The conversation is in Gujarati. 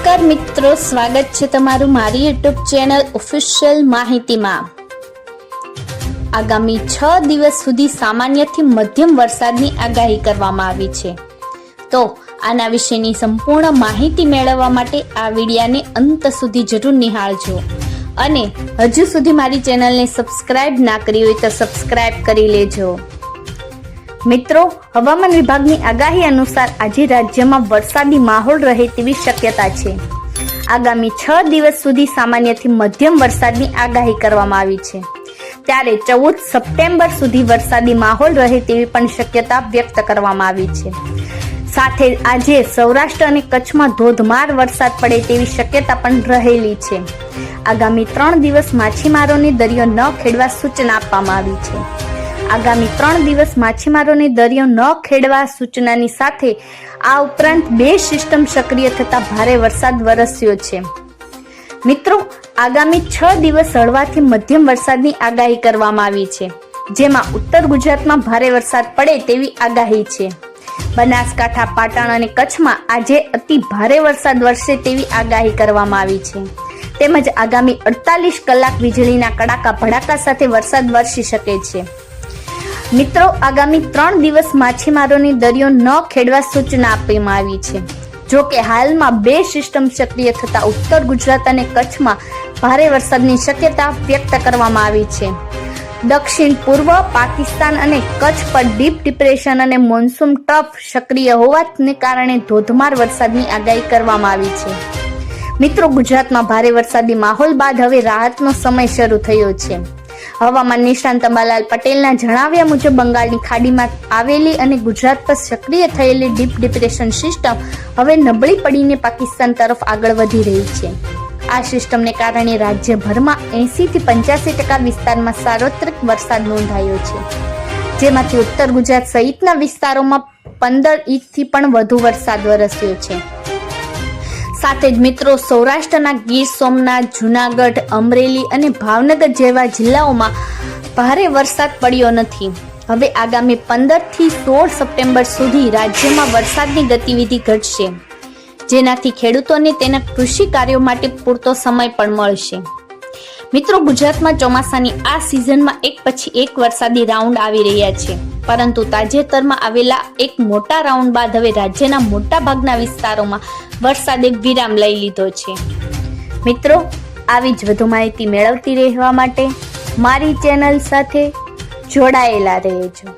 નમસ્કાર મિત્રો, સ્વાગત છે તમારું મારી યુટ્યુબ ચેનલ ઓફિશિયલ માહિતીમાં। આગામી 6 દિવસ સુધી સામાન્યથી મધ્યમ વરસાદની આગાહી કરવામાં આવી છે। તો આના વિશેની સંપૂર્ણ માહિતી મેળવવા માટે આ વિડિયોને અંત સુધી જરૂર નિહાળજો અને હજુ સુધી મારી ચેનલને સબસ્ક્રાઇબ ના કરી હોય તો સબસ્ક્રાઇબ કરી લેજો। મિત્રો, હવામાન વિભાગની આગાહી અનુસાર આજે રાજ્યમાં વરસાદી માહોલ રહે તેવી શક્યતા છે। આગામી 6 દિવસ સુધી સામાન્યથી મધ્યમ વરસાદની આગાહી કરવામાં આવી છે, ત્યારે 14 સપ્ટેમ્બર સુધી વરસાદી માહોલ રહે તેવી પણ શક્યતા વ્યક્ત કરવામાં આવી છે। સાથે આજે સૌરાષ્ટ્ર અને કચ્છમાં ધોધમાર વરસાદ પડે તેવી શક્યતા પણ રહેલી છે। આગામી 3 દિવસ માછીમારોને દરિયો ન ખેડવા સૂચના આપવામાં આવી છે। આગામી 3 દિવસ માછીમારોને દરિયો ન ખેડવા સૂચનાની સાથે આ ઉપરાંત 2 સિસ્ટમ સક્રિય થતા ભારે વરસાદ વરસ્યો છે। મિત્રો, આગામી 6 દિવસ હળવાથી મધ્યમ વરસાદની આગાહી કરવામાં આવી છે, જેમાં ઉત્તર ગુજરાતમાં ભારે વરસાદ પડે તેવી આગાહી છે। બનાસકાંઠા, પાટણ અને કચ્છમાં આજે અતિ ભારે વરસાદ વરસે તેવી આગાહી કરવામાં આવી છે, તેમજ આગામી 48 કલાક વીજળીના કડાકા ભડાકા સાથે વરસાદ વરસી શકે છે। મિત્રો, આગામી 3 દિવસ માછીમારોને દરિયો ન ખેડવા સૂચના આપવામાં આવી છે। જો કે હાલમાં 2 સિસ્ટમ સક્રિય થતા ઉત્તર ગુજરાત અને કચ્છમાં ભારે વરસાદની શક્યતા વ્યક્ત કરવામાં આવી છે। દક્ષિણ પૂર્વ પાકિસ્તાન અને કચ્છ પર ડીપ ડિપ્રેશન અને મોન્સૂન ટ્રફ સક્રિય હોવાને કારણે ધોધમાર વરસાદની આગાહી કરવામાં આવી છે। મિત્રો, ગુજરાતમાં ભારે વરસાદી માહોલ બાદ હવે રાહતનો સમય શરૂ થયો છે। હવામાન નિષ્ણાંત અંબાલાલ પટેલના જણાવ્યા મુજબ બંગાળની ખાડીમાં આવેલી અને ગુજરાત પર સક્રિય થયેલી ડીપ ડિપ્રેશન સિસ્ટમ હવે નબળી પડીને પાકિસ્તાન તરફ આગળ વધી રહી છે। આ સિસ્ટમને કારણે રાજ્યભરમાં 80 થી 85% વિસ્તારમાં સાર્વત્રિક વરસાદ નોંધાયો છે, જેમાંથી ઉત્તર ગુજરાત સહિતના વિસ્તારોમાં 15 ઇંચથી પણ વધુ વરસાદ વરસ્યો છે। સાથે જ મિત્રો, સૌરાષ્ટ્રના ગીર સોમનાથ, જૂનાગઢ, અમરેલી અને ભાવનગર જેવા જિલ્લાઓમાં ભારે વરસાદ પડ્યો નથી। હવે આગામી 15 થી 16 સપ્ટેમ્બર સુધી રાજ્યમાં વરસાદની ગતિવિધિ ઘટશે, જેનાથી ખેડૂતોને તેના કૃષિ કાર્યો માટે પૂરતો સમય પણ મળશે। મિત્રો, ગુજરાતમાં ચોમાસાની આ સિઝનમાં એક પછી એક વરસાદી રાઉન્ડ આવી રહ્યા છે, પરંતુ તાજેતરમાં આવેલા એક મોટા રાઉન્ડ બાદ હવે રાજ્યના મોટા ભાગના વિસ્તારોમાં વરસાદે વિરામ લઈ લીધો છે। મિત્રો, આવી જ વધુ માહિતી મેળવતી રહેવા માટે મારી ચેનલ સાથે જોડાયેલા રહેજો।